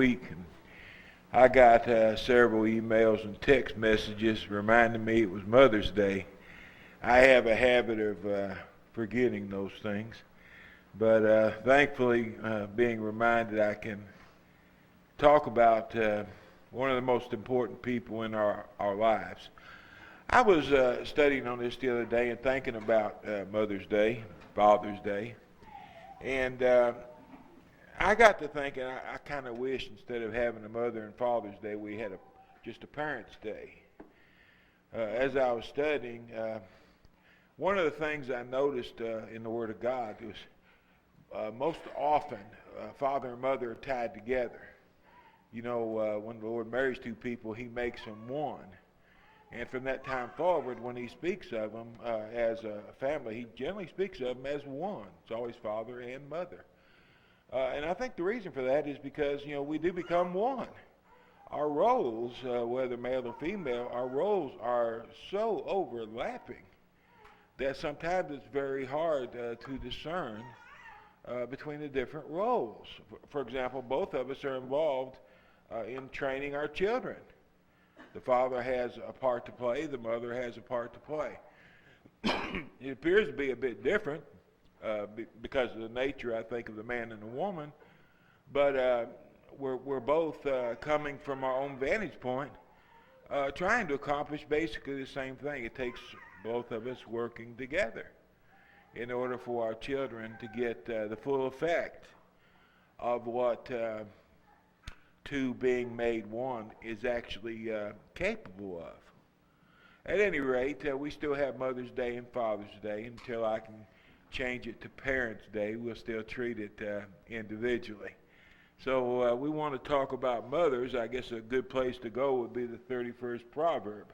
week, and I got several emails and text messages reminding me it was Mother's Day. I have a habit of forgetting those things, but thankfully being reminded I can talk about one of the most important people in our lives. I was studying on this the other day and thinking about Mother's Day, Father's Day, and I got to thinking I kind of wish instead of having a Mother and Father's Day we had just a Parents' Day. As I was studying, one of the things I noticed in the Word of God was most often father and mother are tied together. You know, when the Lord marries two people, he makes them one. And from that time forward, when he speaks of them as a family, he generally speaks of them as one. It's always father and mother. And I think the reason for that is because, you know, we do become one. Our roles, whether male or female, our roles are so overlapping that sometimes it's very hard to discern between the different roles. For example, both of us are involved in training our children. The father has a part to play, the mother has a part to play. It appears to be a bit different because of the nature, I think, of the man and the woman, but we're both coming from our own vantage point, trying to accomplish basically the same thing. It takes both of us working together in order for our children to get the full effect of what two being made one is actually capable of. At any rate, we still have Mother's Day and Father's Day. Until I can change it to Parents' Day, we'll still treat it individually. So we want to talk about mothers. I guess a good place to go would be the 31st proverb.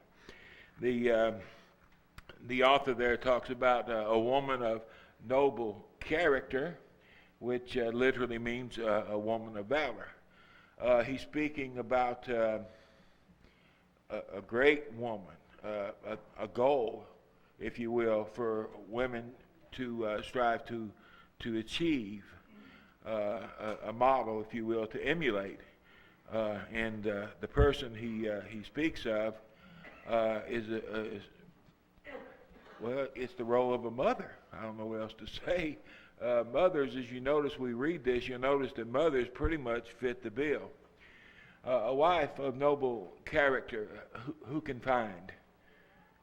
The author there talks about a woman of noble character, which literally means a woman of valor. He's speaking about a great woman, a goal, if you will, for women to strive to achieve, a model, if you will, to emulate. And the person he speaks of is it's the role of a mother. I don't know what else to say. Mothers, as you notice, we read this, you'll notice that mothers pretty much fit the bill. A wife of noble character, who can find?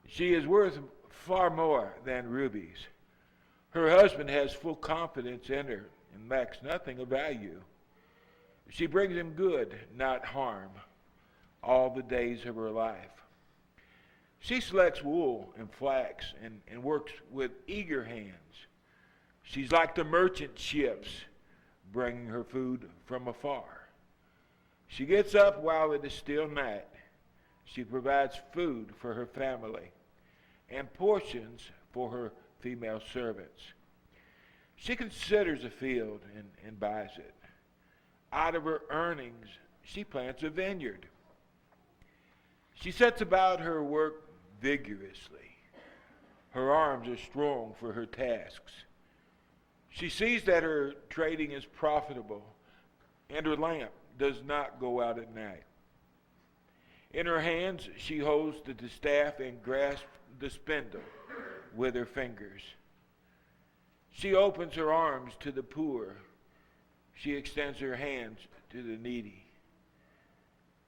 She is worth far more than rubies. Her husband has full confidence in her and lacks nothing of value. She brings him good, not harm, all the days of her life. She selects wool and flax and works with eager hands. She's like the merchant ships, bringing her food from afar. She gets up while it is still night. She provides food for her family and portions for her female servants. She considers a field and buys it. Out of her earnings, she plants a vineyard. She sets about her work vigorously. Her arms are strong for her tasks. She sees that her trading is profitable, and her lamp does not go out at night. In her hands she holds the distaff and grasps the spindle with her fingers. She opens her arms to the poor. She extends her hands to the needy.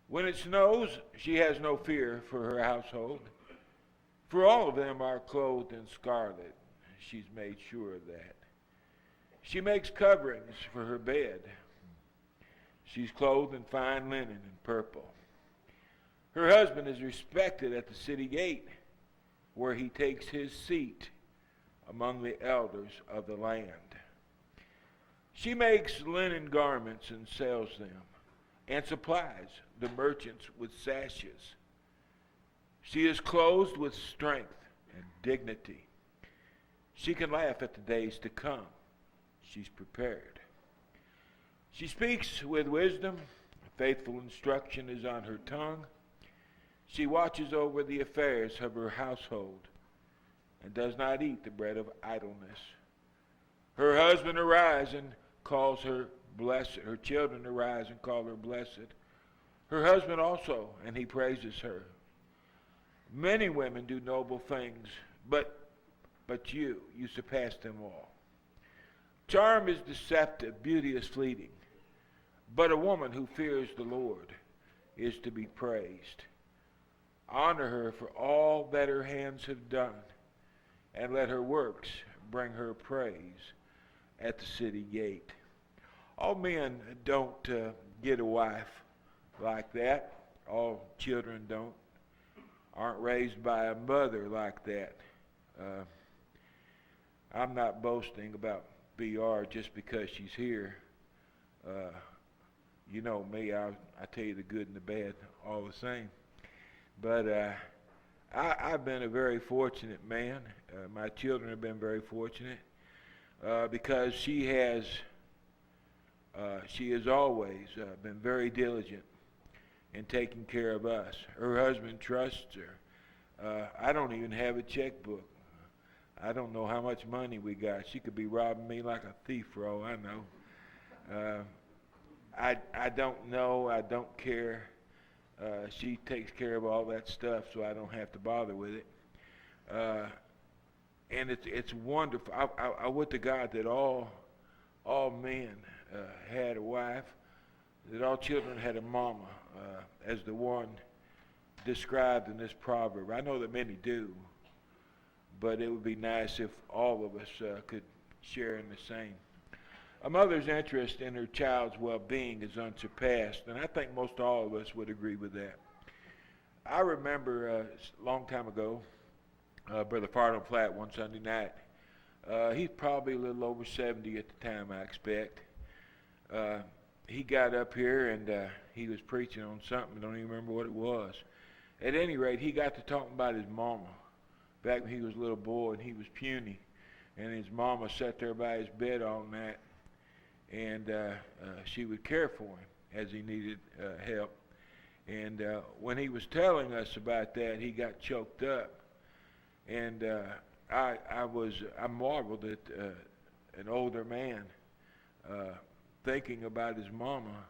When it snows, she has no fear for her household, for all of them are clothed in scarlet. She's made sure of that. She makes coverings for her bed. She's clothed in fine linen and purple. Her husband is respected at the city gate, where he takes his seat among the elders of the land. She makes linen garments and sells them, and supplies the merchants with sashes. She is clothed with strength and dignity. She can laugh at the days to come. She's prepared. She speaks with wisdom. Faithful instruction is on her tongue. She watches over the affairs of her household and does not eat the bread of idleness. Her husband arises and calls her blessed. Her children arise and call her blessed. Her husband also, and he praises her. Many women do noble things, but you surpass them all. Charm is deceptive, beauty is fleeting, but a woman who fears the Lord is to be praised. Honor her for all that her hands have done, and let her works bring her praise at the city gate. All men don't get a wife like that. All children aren't raised by a mother like that. I'm not boasting about BR just because she's here. You know me, I tell you the good and the bad all the same. But I've been a very fortunate man. My children have been very fortunate because she has always been very diligent in taking care of us. Her husband trusts her. I don't even have a checkbook. I don't know how much money we got. She could be robbing me like a thief for all I know. I don't know. I don't care. She takes care of all that stuff, so I don't have to bother with it. And it's wonderful. I would to God that all men had a wife, that all children had a mama, as the one described in this proverb. I know that many do, but it would be nice if all of us could share in the same. A mother's interest in her child's well-being is unsurpassed, and I think most all of us would agree with that. I remember a long time ago, Brother Farnell Platt one Sunday night. He's probably a little over 70 at the time, I expect. He got up here and he was preaching on something. I don't even remember what it was. At any rate, he got to talking about his mama back when he was a little boy and he was puny. And his mama sat there by his bed all night, and she would care for him as he needed help. And when he was telling us about that, he got choked up. And I marveled at an older man thinking about his mama,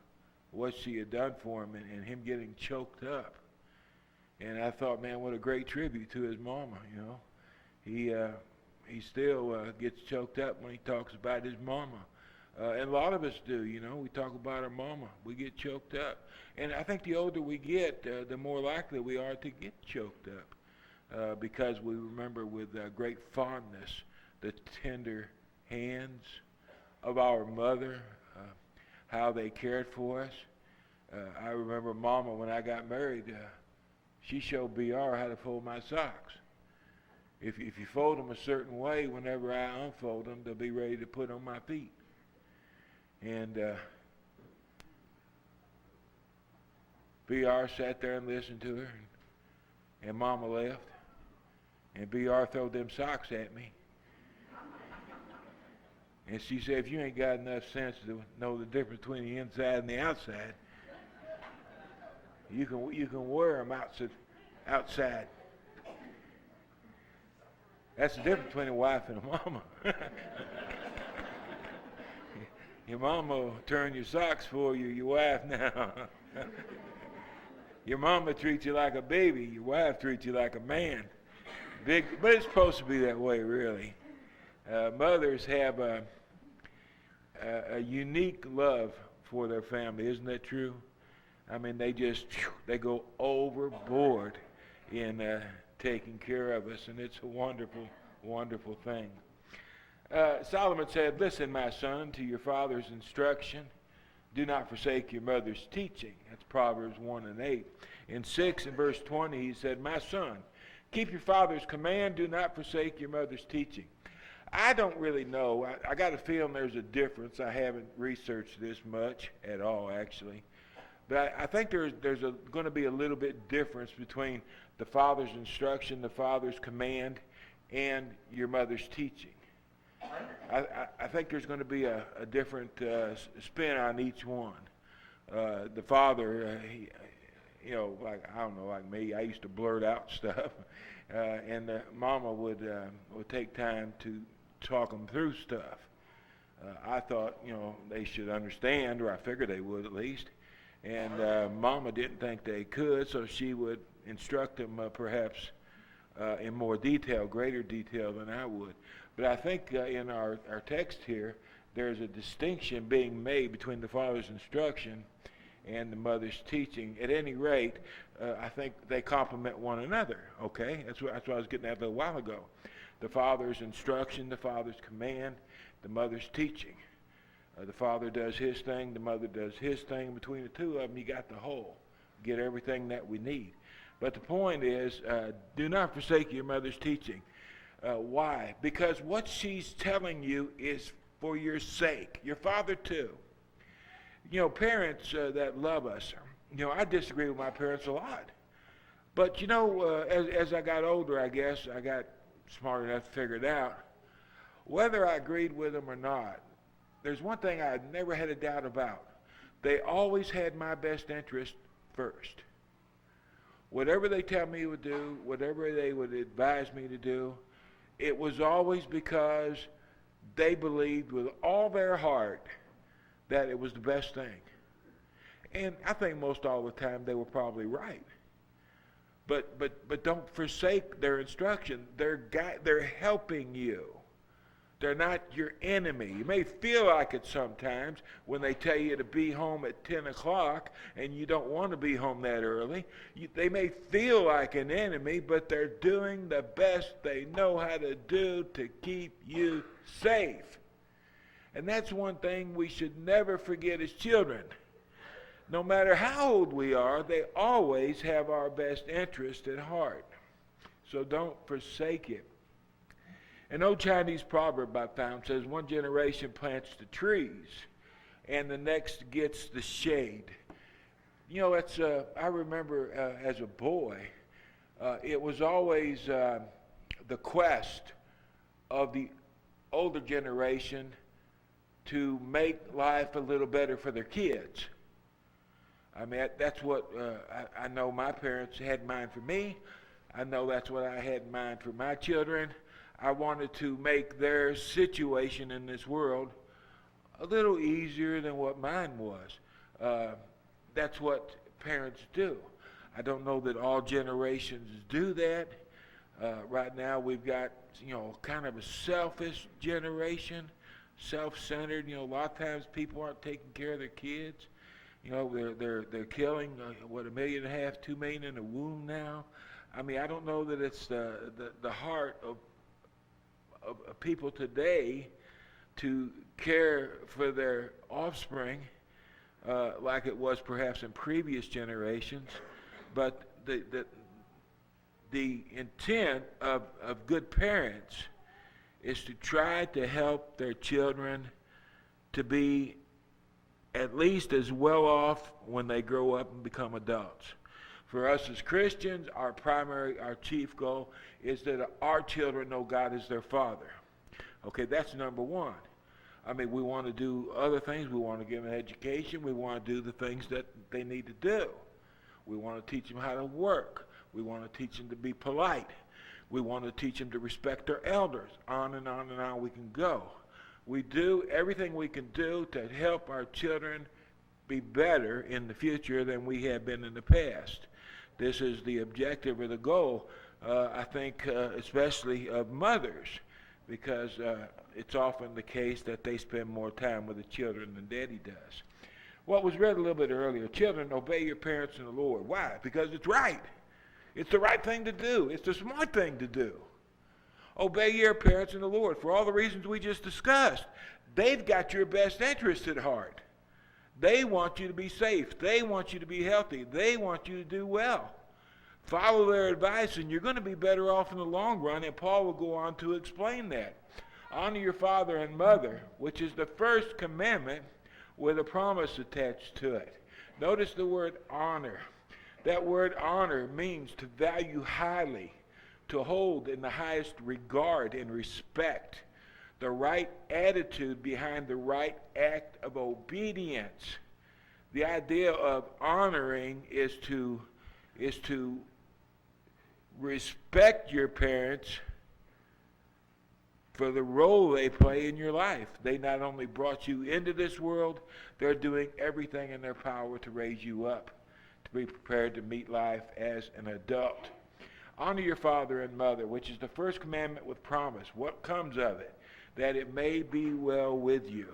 what she had done for him, and him getting choked up. And I thought, man, what a great tribute to his mama, you know. He still gets choked up when he talks about his mama. And a lot of us do, you know. We talk about our mama. We get choked up. And I think the older we get, the more likely we are to get choked up because we remember with great fondness the tender hands of our mother, how they cared for us. I remember Mama, when I got married, she showed BR how to fold my socks. If you fold them a certain way, whenever I unfold them, they'll be ready to put on my feet. And BR sat there and listened to her, and Mama left, and BR threw them socks at me. And she said, if you ain't got enough sense to know the difference between the inside and the outside, you can wear them outside. That's the difference between a wife and a mama. Your mama will turn your socks for you, your wife now. Your mama treats you like a baby, your wife treats you like a man. But it's supposed to be that way, really. Mothers have a unique love for their family, isn't that true? I mean, they go overboard in taking care of us, and it's a wonderful, wonderful thing. Solomon said, listen, my son, to your father's instruction. Do not forsake your mother's teaching. That's Proverbs 1 and 8. In 6 and verse 20, he said, my son, keep your father's command. Do not forsake your mother's teaching. I don't really know. I got a feeling there's a difference. I haven't researched this much at all, actually. But I think there's going to be a little bit difference between the father's instruction, the father's command, and your mother's teaching. I think there's going to be a different spin on each one. The father, like me, I used to blurt out stuff, and Mama would take time to talk them through stuff. I thought, they should understand, or I figured they would at least. And Mama didn't think they could, so she would instruct them perhaps in more detail, greater detail than I would. But I think in our text here, there's a distinction being made between the father's instruction and the mother's teaching. At any rate, I think they complement one another, okay? That's what I was getting at a little while ago. The father's instruction, the father's command, the mother's teaching. The father does his thing, the mother does his thing. Between the two of them, you got the whole. Get everything that we need. But the point is, do not forsake your mother's teaching. Why? Because what she's telling you is for your sake. Your father too. Parents that love us, I disagree with my parents a lot. But, as I got older, I guess, I got smart enough to figure it out. Whether I agreed with them or not, there's one thing I never had a doubt about. They always had my best interest first. Whatever they tell me to do, whatever they would advise me to do, it was always because they believed with all their heart that it was the best thing. And I think most all the time they were probably right. But don't forsake their instruction. They're helping you. They're not your enemy. You may feel like it sometimes when they tell you to be home at 10 o'clock and you don't want to be home that early. They may feel like an enemy, but they're doing the best they know how to do to keep you safe. And that's one thing we should never forget as children. No matter how old we are, they always have our best interest at heart. So don't forsake it. An old Chinese proverb I found says, one generation plants the trees and the next gets the shade. I remember as a boy, it was always the quest of the older generation to make life a little better for their kids. I mean, that's what I know my parents had in mind for me. I know that's what I had in mind for my children. I wanted to make their situation in this world a little easier than what mine was. That's what parents do. I don't know that all generations do that. Right now we've got, kind of a selfish generation, self-centered. A lot of times people aren't taking care of their kids. They're killing, 1.5 million, 2 million in the womb now. I mean, I don't know that it's the heart of people today to care for their offspring like it was perhaps in previous generations. But the intent of good parents is to try to help their children to be at least as well off when they grow up and become adults. For us as Christians, our chief goal is that our children know God is their Father. Okay, that's number one. I mean, we want to do other things. We want to give them an education. We want to do the things that they need to do. We want to teach them how to work. We want to teach them to be polite. We want to teach them to respect their elders. On and on and on we can go. We do everything we can do to help our children be better in the future than we have been in the past. This is the objective or the goal, I think, especially of mothers, because it's often the case that they spend more time with the children than Daddy does. What was read a little bit earlier, children, obey your parents in the Lord. Why? Because it's right. It's the right thing to do. It's the smart thing to do. Obey your parents in the Lord for all the reasons we just discussed. They've got your best interest at heart. They want you to be safe. They want you to be healthy. They want you to do well. Follow their advice, and you're going to be better off in the long run, and Paul will go on to explain that. Honor your father and mother, which is the first commandment with a promise attached to it. Notice the word honor. That word honor means to value highly, to hold in the highest regard and respect, the right attitude behind the right act of obedience. The idea of honoring is to respect your parents for the role they play in your life. They not only brought you into this world, they're doing everything in their power to raise you up, to be prepared to meet life as an adult. Honor your father and mother, which is the first commandment with promise. What comes of it? That it may be well with you.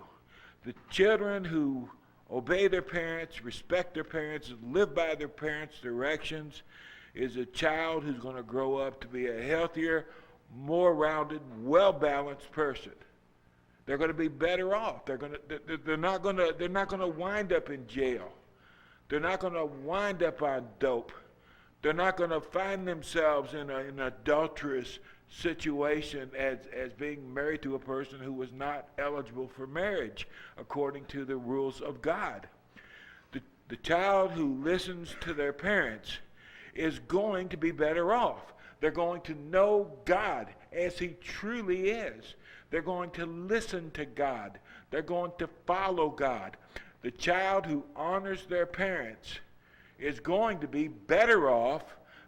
The children who obey their parents, respect their parents, live by their parents' directions is a child who's going to grow up to be a healthier, more rounded, well-balanced person. They're going to be better off. They're not going to wind up in jail. They're not going to wind up on dope. They're not going to find themselves in an adulterous situation as being married to a person who was not eligible for marriage according to the rules of God. The child who listens to their parents is going to be better off. They're going to know God as he truly is. They're going to listen to God. They're going to follow God. The child who honors their parents is going to be better off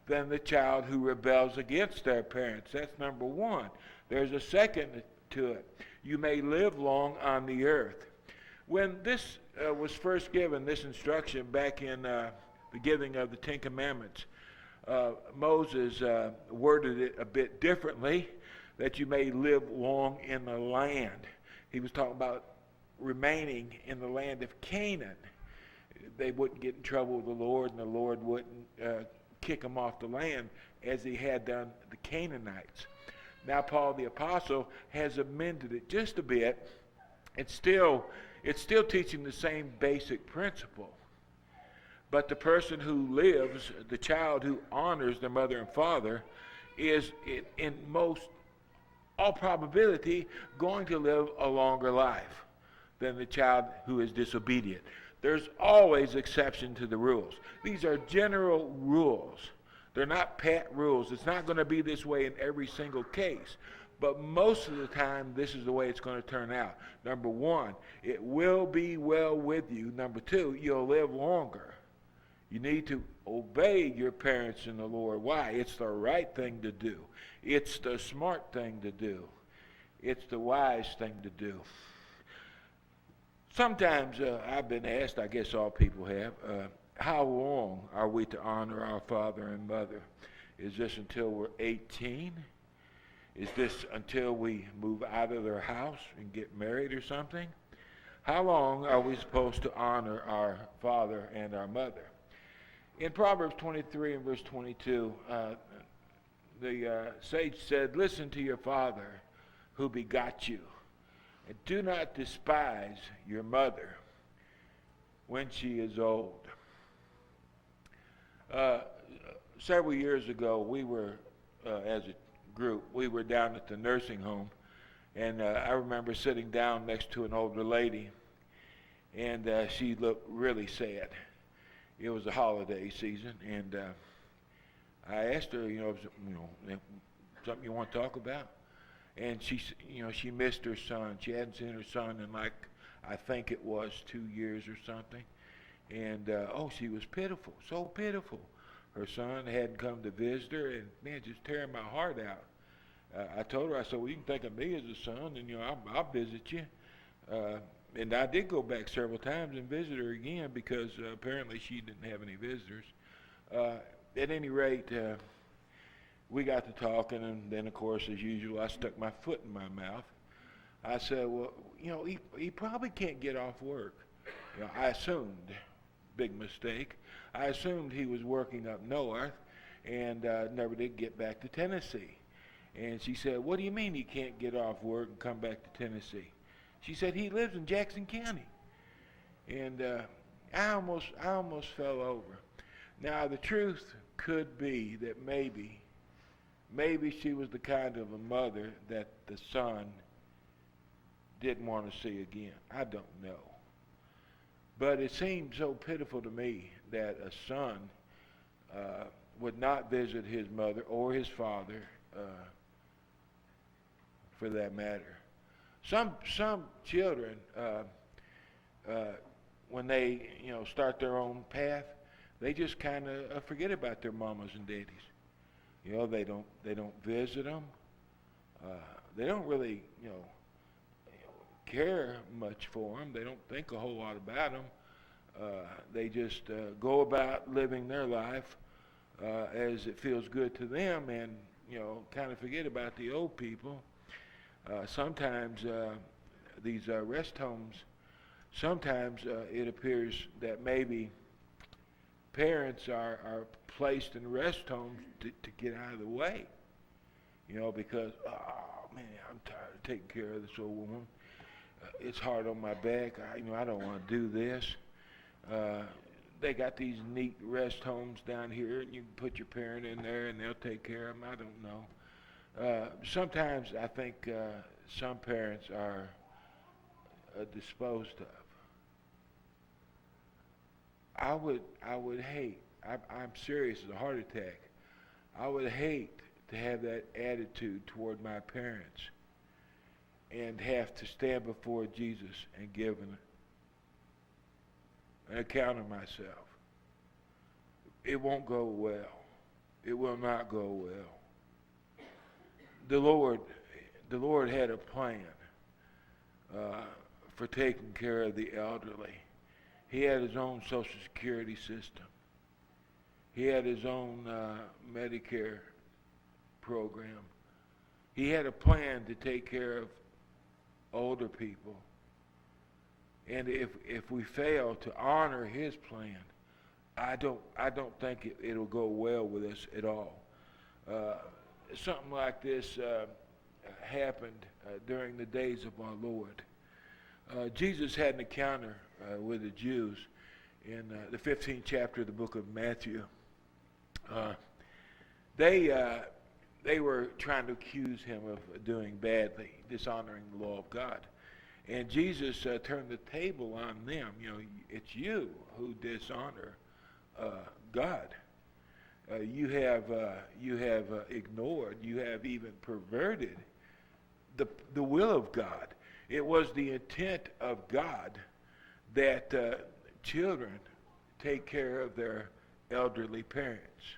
than the child who rebels against their parents. That's number one. There's a second to it. You may live long on the earth. When this was first given, this instruction back in the giving of the Ten Commandments, Moses worded it a bit differently, that you may live long in the land. He was talking about remaining in the land of Canaan. They wouldn't get in trouble with the Lord, and the Lord wouldn't kick them off the land as he had done the Canaanites. Now Paul the Apostle has amended it just a bit. It's still teaching the same basic principle. But the person who lives, the child who honors their mother and father, is in most all probability going to live a longer life than the child who is disobedient. There's always exception to the rules. These are general rules. They're not pet rules. It's not going to be this way in every single case. But most of the time, this is the way it's going to turn out. Number one, it will be well with you. Number two, you'll live longer. You need to obey your parents in the Lord. Why? It's the right thing to do. It's the smart thing to do. It's the wise thing to do. Sometimes I've been asked, I guess all people have, how long are we to honor our father and mother? Is this until we're 18? Is this until we move out of their house and get married or something? How long are we supposed to honor our father and our mother? In Proverbs 23 and verse 22, the sage said, "Listen to your father who begot you, and do not despise your mother when she is old." Several years ago, we were, as a group, we were down at the nursing home, and I remember sitting down next to an older lady, and she looked really sad. It was the holiday season, and I asked her, something you want to talk about? And she missed her son. She hadn't seen her son in I think it was 2 years or something. And, she was pitiful, so pitiful. Her son hadn't come to visit her, and, man, just tearing my heart out. I told her, I said, well, you can think of me as a son, and, I'll visit you. And I did go back several times and visit her again because apparently she didn't have any visitors. At any rate, we got to talking, and then, of course, as usual, I stuck my foot in my mouth. I said, well, he probably can't get off work. I assumed, big mistake, I assumed he was working up north and never did get back to Tennessee. And she said, what do you mean he can't get off work and come back to Tennessee? She said, he lives in Jackson County. And I almost fell over. Now, the truth could be that maybe she was the kind of a mother that the son didn't want to see again. I don't know. But it seemed so pitiful to me that a son would not visit his mother or his father, for that matter. Some children, when they start their own path, they just kind of forget about their mamas and daddies. They don't visit them. they don't really, care much for them. They don't think a whole lot about them. They just go about living their life as it feels good to them, and kind of forget about the old people. Sometimes these rest homes, sometimes it appears that maybe parents are placed in rest homes to get out of the way, because, oh man, I'm tired of taking care of this old woman. It's hard on my back. I don't want to do this. They got these neat rest homes down here, and you can put your parent in there, and they'll take care of them. I don't know. Sometimes I think some parents are disposed of. I would hate. I'm serious as a heart attack. I would hate to have that attitude toward my parents and have to stand before Jesus and give an account of myself. It won't go well. It will not go well. The Lord had a plan for taking care of the elderly. He had his own Social Security system. He had his own Medicare program. He had a plan to take care of older people. And if we fail to honor his plan, I don't think it'll go well with us at all. Something like this happened during the days of our Lord. Jesus had an encounter with the Jews in the 15th chapter of the book of Matthew. They were trying to accuse him of doing badly, dishonoring the law of God. And Jesus turned the table on them. It's you who dishonor God. You have ignored, you have even perverted the will of God. It was the intent of God that children take care of their elderly parents.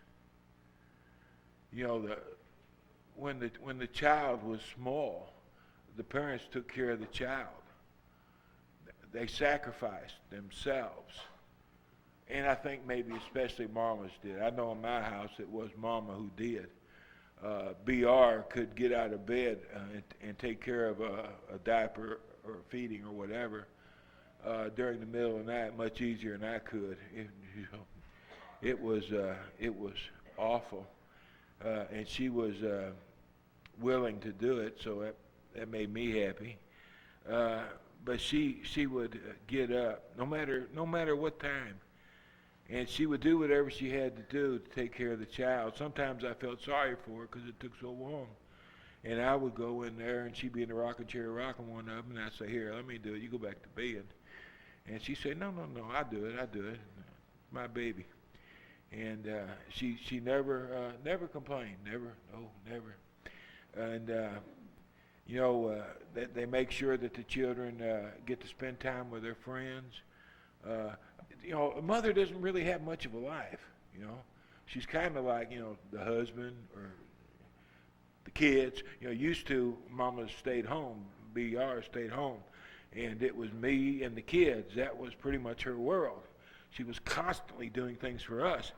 When the child was small, the parents took care of the child. They sacrificed themselves. And I think maybe especially mamas did. I know in my house it was mama who did. BR could get out of bed and take care of a diaper or feeding or whatever during the middle of the night much easier than I could. It was awful. And she was willing to do it, so that made me happy. But she would get up no matter what time, and she would do whatever she had to do to take care of the child. Sometimes I felt sorry for her because it took so long, and I would go in there, and she'd be in the rocking chair rocking one of them, and I'd say, "Here, let me do it. You go back to bed." And she'd say, "No, I do it. My baby." And she never complained, never. And they make sure that the children get to spend time with their friends. A mother doesn't really have much of a life. She's kind of like the husband or the kids. Used to mama stayed home, BR stayed home, and it was me and the kids. That was pretty much her world. She was constantly doing things for us.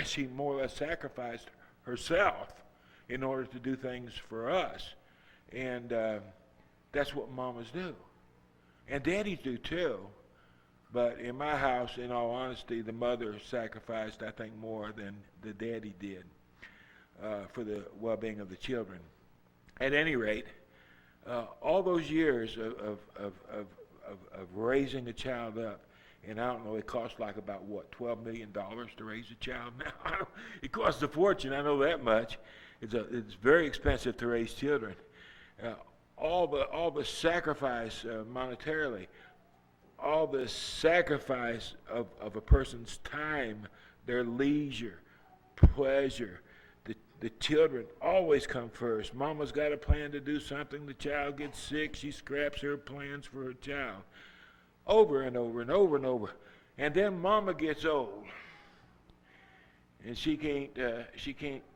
She more or less sacrificed herself in order to do things for us. And that's what mamas do. And daddies do too. But in my house, in all honesty, the mother sacrificed, I think, more than the daddy did for the well-being of the children. At any rate, all those years of raising a child up, and I don't know, it costs like about, $12 million to raise a child now? It costs a fortune, I know that much. It's very expensive to raise children. All the sacrifice monetarily, all the sacrifice of a person's time, their leisure, pleasure. The children always come first. Mama's got a plan to do something. The child gets sick. She scraps her plans for her child. Over and over and over and over. And then mama gets old. And she can't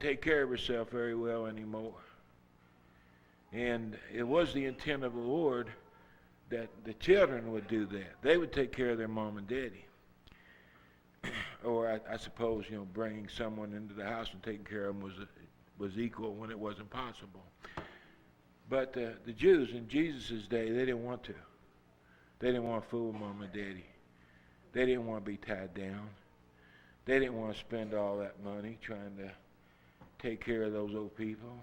take care of herself very well anymore. And it was the intent of the Lord that the children would do that. They would take care of their mom and daddy. Or I suppose, bringing someone into the house and taking care of them was equal when it wasn't possible. But the Jews in Jesus' day, they didn't want to. They didn't want to fool mom and daddy. They didn't want to be tied down. They didn't want to spend all that money trying to take care of those old people.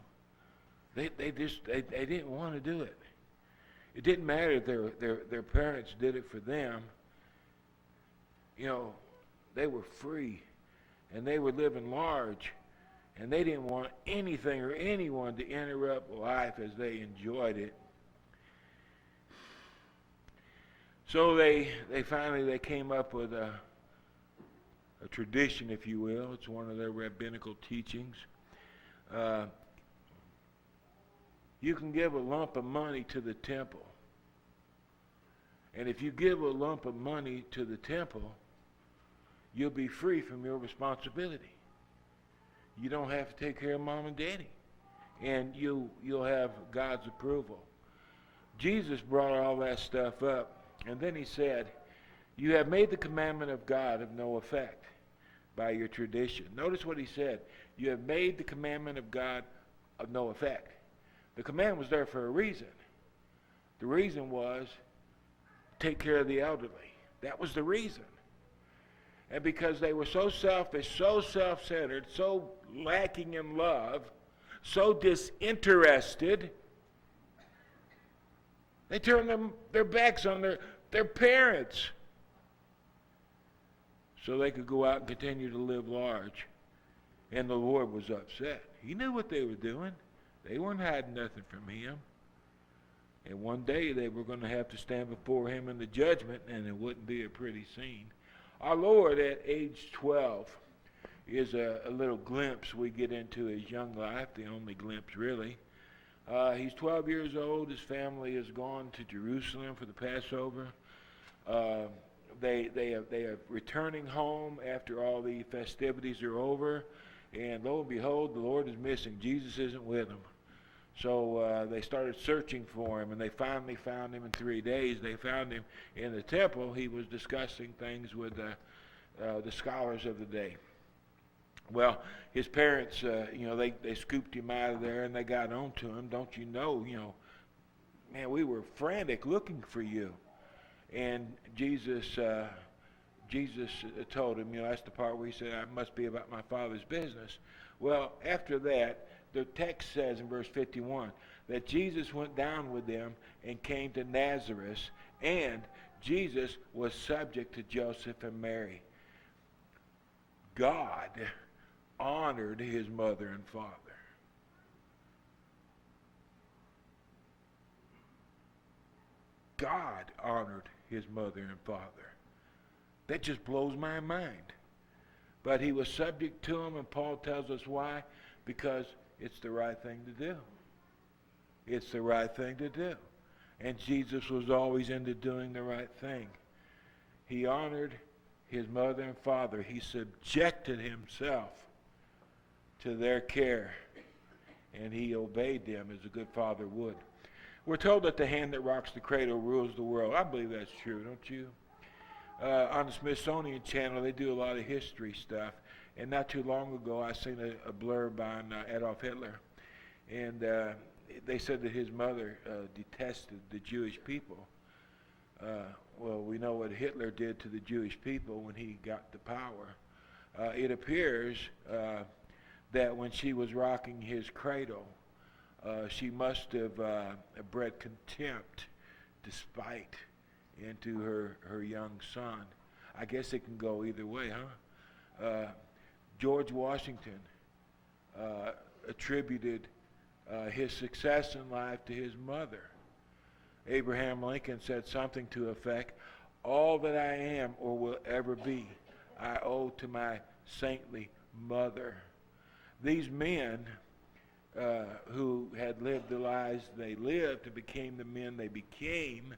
They didn't want to do it. It didn't matter if their parents did it for them. They were free, and they were living large, and they didn't want anything or anyone to interrupt life as they enjoyed it. So they finally came up with a tradition, if you will. It's one of their rabbinical teachings. You can give a lump of money to the temple. And if you give a lump of money to the temple, you'll be free from your responsibility. You don't have to take care of mom and daddy. And you'll have God's approval. Jesus brought all that stuff up. And then he said, you have made the commandment of God of no effect by your tradition. Notice what he said. You have made the commandment of God of no effect. The command was there for a reason. The reason was take care of the elderly. That was the reason. And because they were so selfish, so self-centered, so lacking in love, so disinterested, they turned their backs on their parents so they could go out and continue to live large. And the Lord was upset. He knew what they were doing. They weren't hiding nothing from him. And one day they were going to have to stand before him in the judgment, and it wouldn't be a pretty scene. Our Lord at age 12 is a little glimpse we get into his young life, the only glimpse really. He's 12 years old. His family has gone to Jerusalem for the Passover. They are returning home after all the festivities are over. And lo and behold, the Lord is missing. Jesus isn't with them. So they started searching for him, and they finally found him in 3 days. They found him in the temple. He was discussing things with the scholars of the day. Well, his parents, they scooped him out of there, and they got on to him. Don't you know, man, we were frantic looking for you. And Jesus told him, that's the part where he said, I must be about my Father's business. Well, after that, the text says in verse 51 that Jesus went down with them and came to Nazareth, and Jesus was subject to Joseph and Mary. God honored his mother and father. God honored his mother and father. That just blows my mind. But he was subject to them, and Paul tells us why. Because it's the right thing to do. It's the right thing to do. And Jesus was always into doing the right thing. He honored his mother and father. He subjected himself to their care. And he obeyed them as a good father would. We're told that the hand that rocks the cradle rules the world. I believe that's true, don't you? On the Smithsonian Channel, they do a lot of history stuff. And not too long ago, I seen a blurb on Adolf Hitler. And they said that his mother detested the Jewish people. Well, we know what Hitler did to the Jewish people when he got the power. It appears that when she was rocking his cradle, she must have bred contempt, despite, into her young son. I guess it can go either way, huh? George Washington attributed his success in life to his mother. Abraham Lincoln said something to the effect, all that I am or will ever be, I owe to my saintly mother. These men who had lived the lives they lived and became the men they became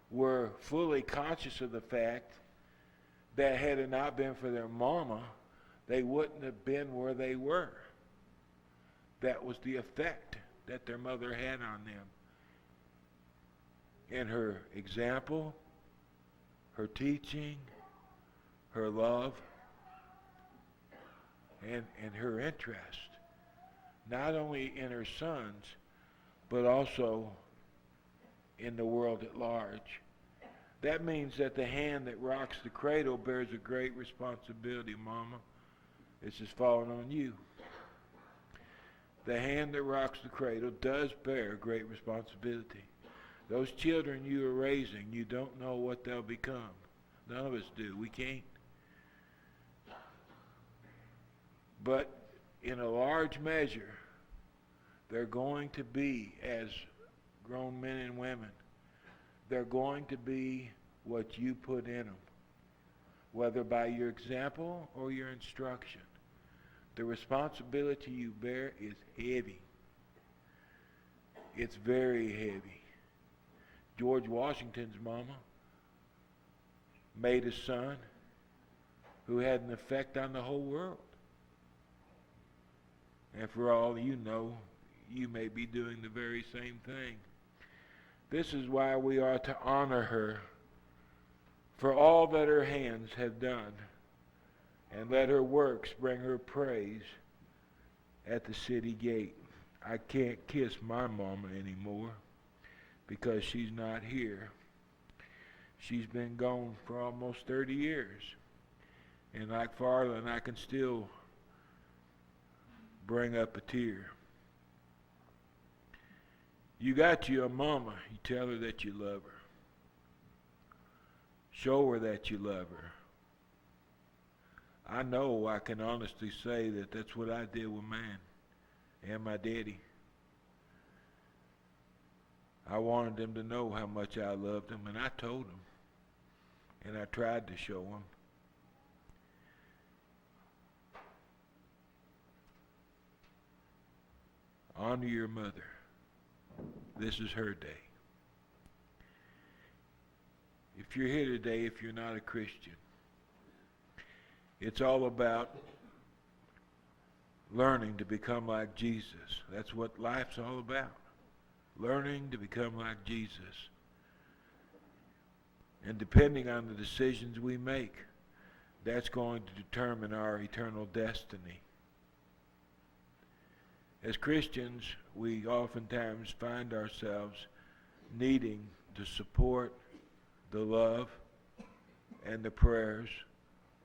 were fully conscious of the fact that had it not been for their mama, they wouldn't have been where they were. That was the effect that their mother had on them. In her example, her teaching, her love, and her interest, not only in her sons, but also in the world at large. That means that the hand that rocks the cradle bears a great responsibility, Mama. This is falling on you. The hand that rocks the cradle does bear great responsibility. Those children you are raising, you don't know what they'll become. None of us do. We can't. But in a large measure, they're going to be, as grown men and women, they're going to be what you put in them, whether by your example or your instruction. The responsibility you bear is heavy. It's very heavy. George Washington's mama made a son who had an effect on the whole world. And for all you know, you may be doing the very same thing. This is why we are to honor her for all that her hands have done, and let her works bring her praise at the city gate. I can't kiss my mama anymore because she's not here. She's been gone for almost 30 years. And like Farland, I can still bring up a tear. You got you a mama. You tell her that you love her. Show her that you love her. I know I can honestly say that that's what I did with mine and my daddy. I wanted them to know how much I loved them, and I told them. And I tried to show them. Honor your mother. This is her day. If you're here today, if you're not a Christian, it's all about learning to become like Jesus. That's what life's all about. Learning to become like Jesus. And depending on the decisions we make, that's going to determine our eternal destiny. As Christians, we oftentimes find ourselves needing to support the love and the prayers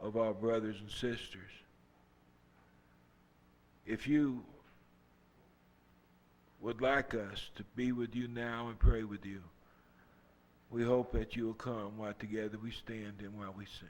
of our brothers and sisters. If you would like us to be with you now and pray with you, we hope that you will come while together we stand and while we sing.